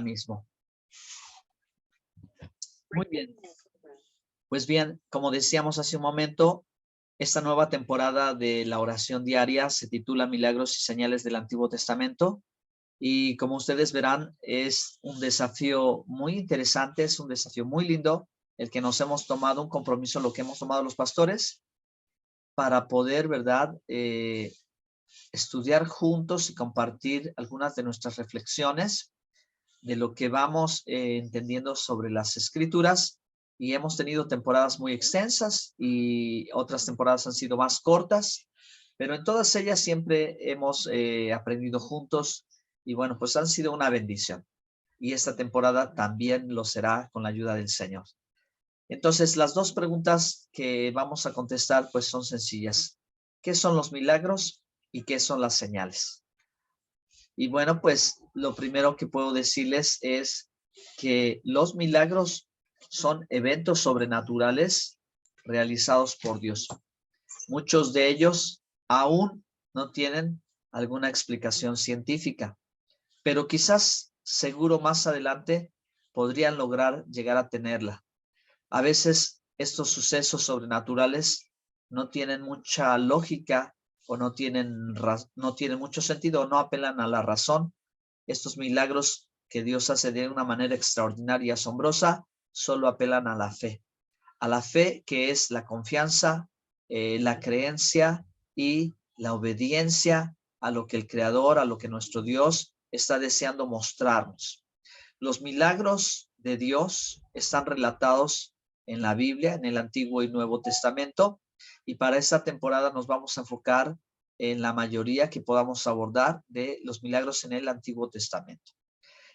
mismo. Muy bien. Pues bien, como decíamos hace un momento, esta nueva temporada de la oración diaria se titula Milagros y Señales del Antiguo Testamento. Y como ustedes verán, es un desafío muy interesante, es un desafío muy lindo, el que nos hemos tomado, un compromiso, lo que hemos tomado los pastores, para poder, ¿verdad?, estudiar juntos y compartir algunas de nuestras reflexiones de lo que vamos entendiendo sobre las Escrituras. Y hemos tenido temporadas muy extensas y otras temporadas han sido más cortas, pero en todas ellas siempre hemos aprendido juntos y bueno, pues han sido una bendición. Y esta temporada también lo será con la ayuda del Señor. Entonces, las dos preguntas que vamos a contestar pues son sencillas. ¿Qué son los milagros y qué son las señales? Y bueno, pues lo primero que puedo decirles es que los milagros son eventos sobrenaturales realizados por Dios. Muchos de ellos aún no tienen alguna explicación científica, pero quizás seguro más adelante podrían lograr llegar a tenerla. A veces estos sucesos sobrenaturales no tienen mucha lógica o no tienen mucho sentido o no apelan a la razón. Estos milagros que Dios hace de una manera extraordinaria y asombrosa solo apelan a la fe que es la confianza, la creencia y la obediencia a lo que el Creador, a lo que nuestro Dios está deseando mostrarnos. Los milagros de Dios están relatados en la Biblia, en el Antiguo y Nuevo Testamento, y para esta temporada nos vamos a enfocar en la mayoría que podamos abordar de los milagros en el Antiguo Testamento.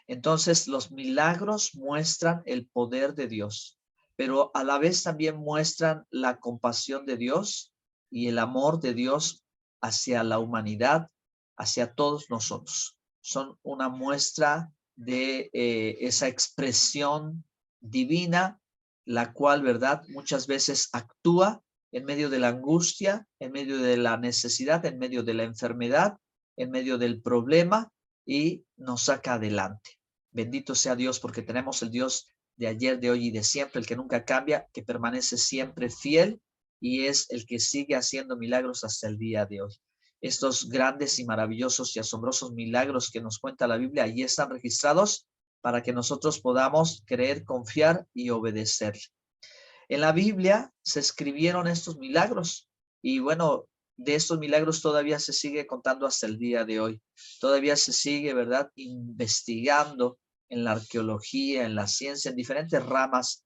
Entonces, los milagros muestran el poder de Dios, pero a la vez también muestran la compasión de Dios y el amor de Dios hacia la humanidad, hacia todos nosotros. Son una muestra de esa expresión divina, la cual, ¿verdad?, muchas veces actúa en medio de la angustia, en medio de la necesidad, en medio de la enfermedad, en medio del problema y nos saca adelante. Bendito sea Dios porque tenemos el Dios de ayer, de hoy y de siempre, el que nunca cambia, que permanece siempre fiel y es el que sigue haciendo milagros hasta el día de hoy. Estos grandes y maravillosos y asombrosos milagros que nos cuenta la Biblia, allí están registrados para que nosotros podamos creer, confiar y obedecer. En la Biblia se escribieron estos milagros y bueno, de estos milagros todavía se sigue contando hasta el día de hoy. Todavía se sigue, ¿verdad?, investigando en la arqueología, en la ciencia, en diferentes ramas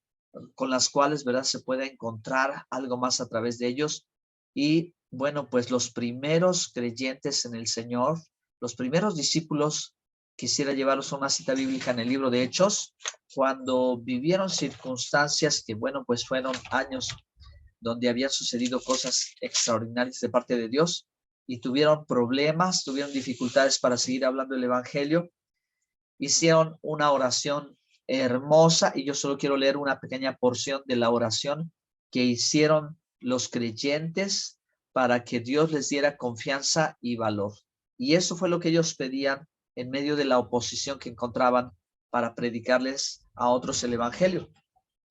con las cuales, ¿verdad?, se puede encontrar algo más a través de ellos. Y bueno, pues los primeros creyentes en el Señor, los primeros discípulos, quisiera llevaros a una cita bíblica en el libro de Hechos, cuando vivieron circunstancias que, bueno, pues fueron años donde habían sucedido cosas extraordinarias de parte de Dios y tuvieron problemas, tuvieron dificultades para seguir hablando el evangelio, hicieron una oración hermosa y yo solo quiero leer una pequeña porción de la oración que hicieron los creyentes para que Dios les diera confianza y valor. Y eso fue lo que ellos pedían en medio de la oposición que encontraban para predicarles a otros el evangelio.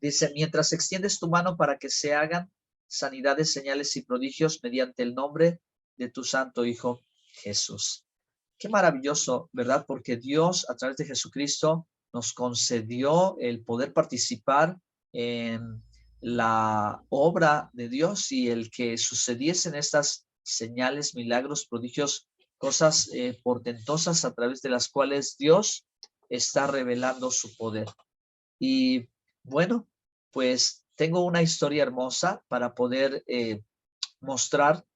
Dice, mientras extiendes tu mano para que se hagan sanidades, señales y prodigios mediante el nombre de tu santo Hijo Jesús. Qué maravilloso, ¿verdad? Porque Dios a través de Jesucristo nos concedió el poder participar en la obra de Dios y el que sucediesen estas señales, milagros, prodigios, cosas portentosas a través de las cuales Dios está revelando su poder. Y bueno, pues tengo una historia hermosa para poder mostrar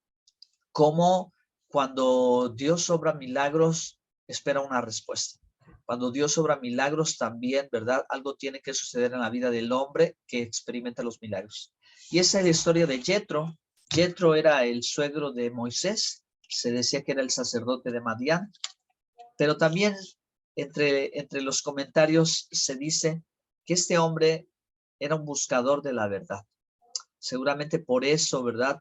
cómo cuando Dios obra milagros, espera una respuesta. Cuando Dios obra milagros también, ¿verdad? Algo tiene que suceder en la vida del hombre que experimenta los milagros. Y esa es la historia de Jetro. Jetro era el suegro de Moisés. Se decía que era el sacerdote de Madián. Pero también entre los comentarios se dice que este hombre era un buscador de la verdad. Seguramente por eso, ¿verdad?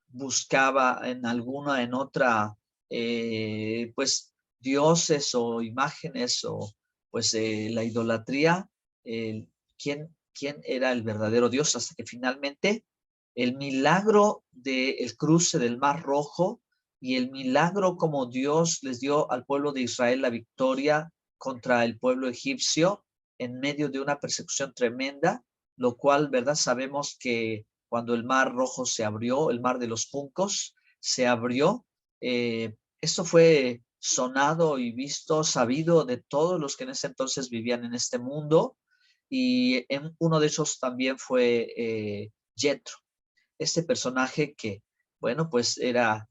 Buscaba en alguna, en otra, pues dioses o imágenes o pues la idolatría, quién era el verdadero Dios, hasta que finalmente el milagro del cruce del Mar Rojo y el milagro como Dios les dio al pueblo de Israel la victoria contra el pueblo egipcio en medio de una persecución tremenda, lo cual, ¿verdad? Sabemos que cuando el Mar Rojo se abrió, el Mar de los Juncos se abrió, esto fue sonado y visto, sabido de todos los que en ese entonces vivían en este mundo, y uno de ellos también fue Jethro, este personaje que, bueno, pues era,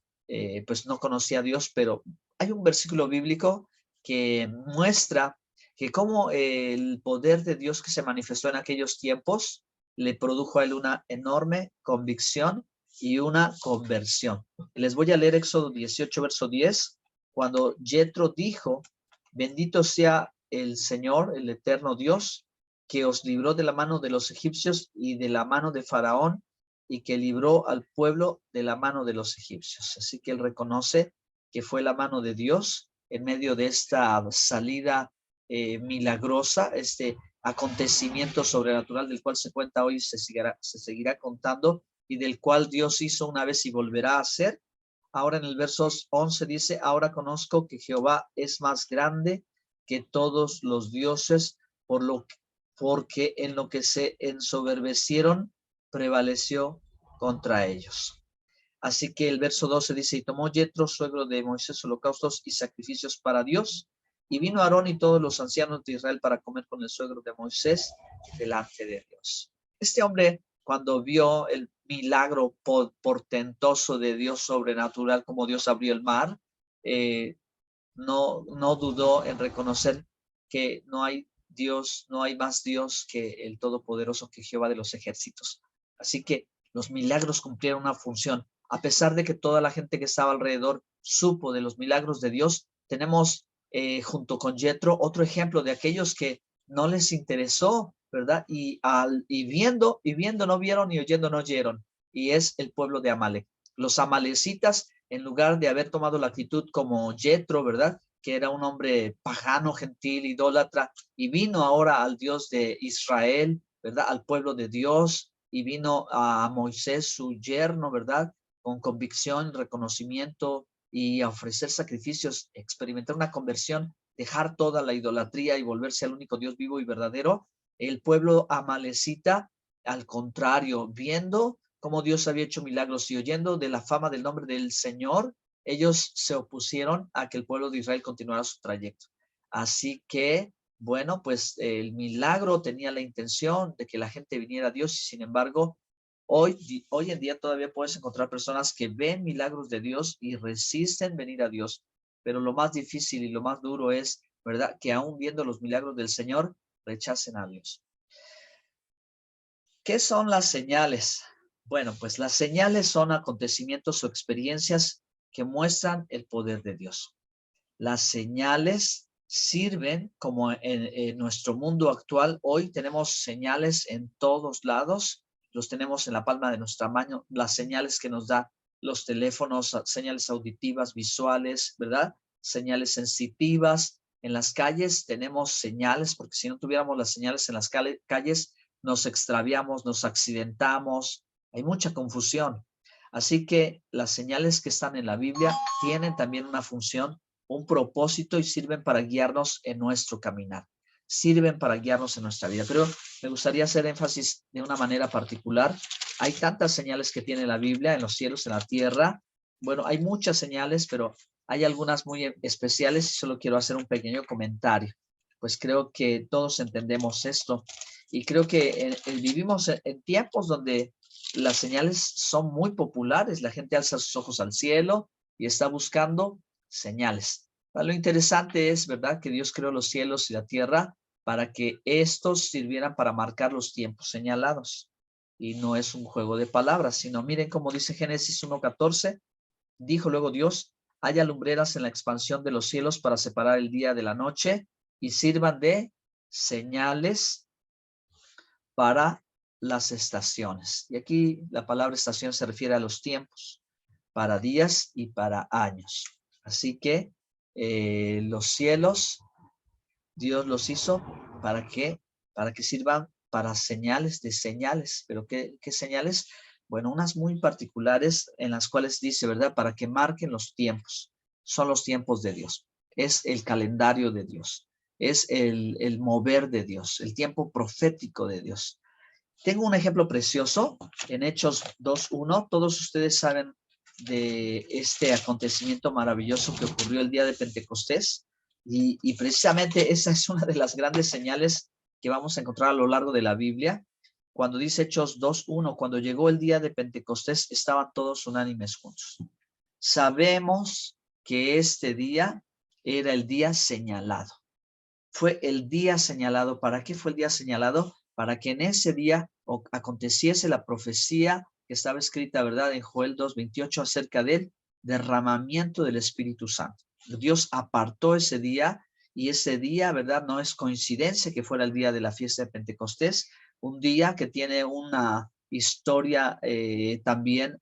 pues no conocía a Dios, pero hay un versículo bíblico que muestra que cómo el poder de Dios que se manifestó en aquellos tiempos le produjo a él una enorme convicción y una conversión. Les voy a leer Éxodo 18, verso 10, cuando Jethro dijo, bendito sea el Señor, el eterno Dios, que os libró de la mano de los egipcios y de la mano de Faraón, y que libró al pueblo de la mano de los egipcios. Así que él reconoce que fue la mano de Dios en medio de esta salida milagrosa, este acontecimiento sobrenatural del cual se cuenta hoy y se seguirá contando, y del cual Dios hizo una vez y volverá a hacer. Ahora en el verso 11 dice, ahora conozco que Jehová es más grande que todos los dioses, porque en lo que se ensoberbecieron prevaleció contra ellos. Así que el verso 12 dice, y tomó Jethro, suegro de Moisés, holocaustos y sacrificios para Dios, y vino Aarón y todos los ancianos de Israel para comer con el suegro de Moisés delante de Dios. Este hombre, cuando vio el milagro portentoso de Dios sobrenatural, como Dios abrió el mar, no dudó en reconocer que no hay Dios, no hay más Dios que el Todopoderoso, que Jehová de los ejércitos. Así que los milagros cumplieron una función. A pesar de que toda la gente que estaba alrededor supo de los milagros de Dios, tenemos junto con Jethro otro ejemplo de aquellos que no les interesó, ¿verdad? Y viendo no vieron, y oyendo no oyeron. Y es el pueblo de Amalek. Los amalecitas, en lugar de haber tomado la actitud como Jethro, ¿verdad? Que era un hombre pagano, gentil, idólatra, y vino ahora al Dios de Israel, ¿verdad? Al pueblo de Dios, y vino a Moisés, su yerno, ¿verdad? Con convicción, reconocimiento, y a ofrecer sacrificios, experimentar una conversión, dejar toda la idolatría y volverse al único Dios vivo y verdadero. El pueblo amalecita, al contrario, viendo cómo Dios había hecho milagros y oyendo de la fama del nombre del Señor, ellos se opusieron a que el pueblo de Israel continuara su trayecto. Así que, bueno, pues el milagro tenía la intención de que la gente viniera a Dios, y sin embargo, hoy en día todavía puedes encontrar personas que ven milagros de Dios y resisten venir a Dios. Pero lo más difícil y lo más duro es, ¿verdad?, que aún viendo los milagros del Señor, rechacen a Dios. ¿Qué son las señales? Bueno, pues las señales son acontecimientos o experiencias que muestran el poder de Dios. Las señales sirven como en nuestro mundo actual. Hoy tenemos señales en todos lados. Los tenemos en la palma de nuestra mano. Las señales que nos da los teléfonos, señales auditivas, visuales, ¿verdad? Señales sensitivas. En las calles tenemos señales, porque si no tuviéramos las señales en las calles, nos extraviamos, nos accidentamos. Hay mucha confusión. Así que las señales que están en la Biblia tienen también una función, un propósito, y sirven para guiarnos en nuestro caminar, sirven para guiarnos en nuestra vida. Pero me gustaría hacer énfasis de una manera particular. Hay tantas señales que tiene la Biblia en los cielos, en la tierra. Bueno, hay muchas señales, pero hay algunas muy especiales y solo quiero hacer un pequeño comentario. Pues creo que todos entendemos esto, y creo que vivimos en tiempos donde las señales son muy populares. La gente alza sus ojos al cielo y está buscando señales. Lo interesante es, ¿verdad?, que Dios creó los cielos y la tierra para que estos sirvieran para marcar los tiempos señalados. Y no es un juego de palabras, sino miren cómo dice Génesis 1:14. Dijo luego Dios, haya lumbreras en la expansión de los cielos para separar el día de la noche, y sirvan de señales para las estaciones. Y aquí la palabra estación se refiere a los tiempos, para días y para años. Así que los cielos, Dios los hizo ¿para qué? Para que sirvan para señales de señales. ¿Pero qué señales? Bueno, unas muy particulares en las cuales dice, ¿verdad? Para que marquen los tiempos. Son los tiempos de Dios. Es el calendario de Dios. Es el mover de Dios, el tiempo profético de Dios. Tengo un ejemplo precioso en Hechos 2:1. Todos ustedes saben de este acontecimiento maravilloso que ocurrió el día de Pentecostés. Y precisamente esa es una de las grandes señales que vamos a encontrar a lo largo de la Biblia. Cuando dice Hechos 2:1, cuando llegó el día de Pentecostés, estaban todos unánimes juntos. Sabemos que este día era el día señalado. Fue el día señalado. ¿Para qué fue el día señalado? Para que en ese día aconteciese la profecía que estaba escrita, ¿verdad? En Joel 2:28 acerca del derramamiento del Espíritu Santo. Dios apartó ese día y ese día, ¿verdad? No es coincidencia que fuera el día de la fiesta de Pentecostés, un día que tiene una historia también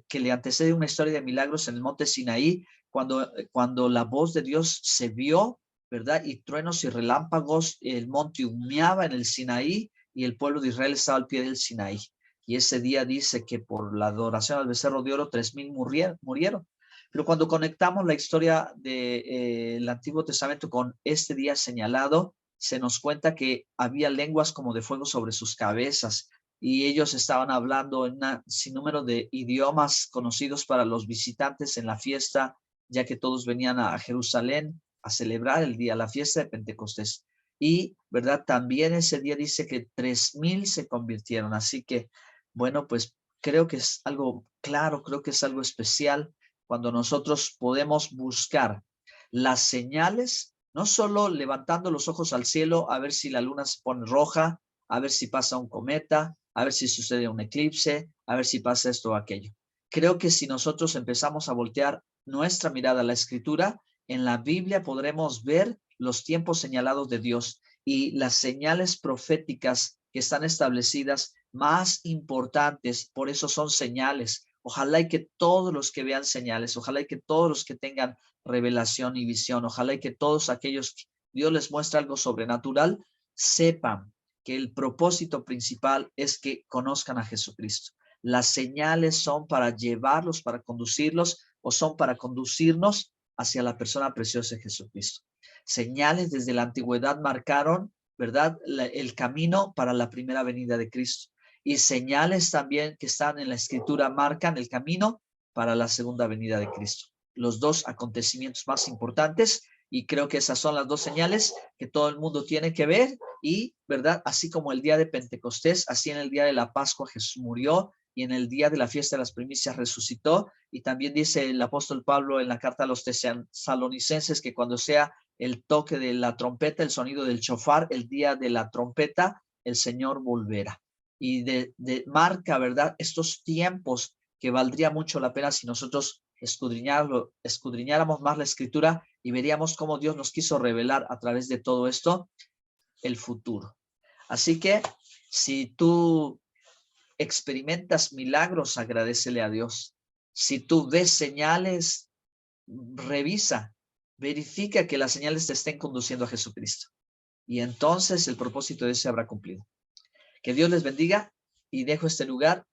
que le antecede una historia de milagros en el monte Sinaí, cuando la voz de Dios se vio, ¿verdad? Y truenos y relámpagos, el monte humeaba en el Sinaí y el pueblo de Israel estaba al pie del Sinaí. Y ese día dice que por la adoración al becerro de oro, 3,000 murieron. Pero cuando conectamos la historia del Antiguo Testamento con este día señalado, se nos cuenta que había lenguas como de fuego sobre sus cabezas y ellos estaban hablando en un sinnúmero de idiomas conocidos para los visitantes en la fiesta, ya que todos venían a Jerusalén a celebrar el día, la fiesta de Pentecostés. Y, ¿verdad? También ese día dice que 3,000 se convirtieron. Así que, bueno, pues creo que es algo claro, creo que es algo especial cuando nosotros podemos buscar las señales, no solo levantando los ojos al cielo a ver si la luna se pone roja, a ver si pasa un cometa, a ver si sucede un eclipse, a ver si pasa esto o aquello. Creo que si nosotros empezamos a voltear nuestra mirada a la escritura, en la Biblia podremos ver los tiempos señalados de Dios y las señales proféticas que están establecidas más importantes. Por eso son señales. Ojalá y que todos los que vean señales, ojalá y que todos los que tengan revelación y visión, ojalá y que todos aquellos que Dios les muestra algo sobrenatural, sepan que el propósito principal es que conozcan a Jesucristo. Las señales son para llevarlos, para conducirlos, o son para conducirnos hacia la persona preciosa de Jesucristo. Señales desde la antigüedad marcaron, ¿verdad?, el camino para la primera venida de Cristo. Y señales también que están en la escritura marcan el camino para la segunda venida de Cristo. Los dos acontecimientos más importantes, y creo que esas son las dos señales que todo el mundo tiene que ver. Y, ¿verdad?, así como el día de Pentecostés, así en el día de la Pascua Jesús murió y en el día de la fiesta de las primicias resucitó. Y también dice el apóstol Pablo en la carta a los tesalonicenses que cuando sea el toque de la trompeta, el sonido del shofar, el día de la trompeta, el Señor volverá. Y marca, ¿verdad?, estos tiempos que valdría mucho la pena si nosotros escudriñáramos más la escritura y veríamos cómo Dios nos quiso revelar a través de todo esto el futuro. Así que si tú experimentas milagros, agradécele a Dios. Si tú ves señales, revisa, verifica que las señales te estén conduciendo a Jesucristo. Y entonces el propósito de ese habrá cumplido. Que Dios les bendiga y dejo este lugar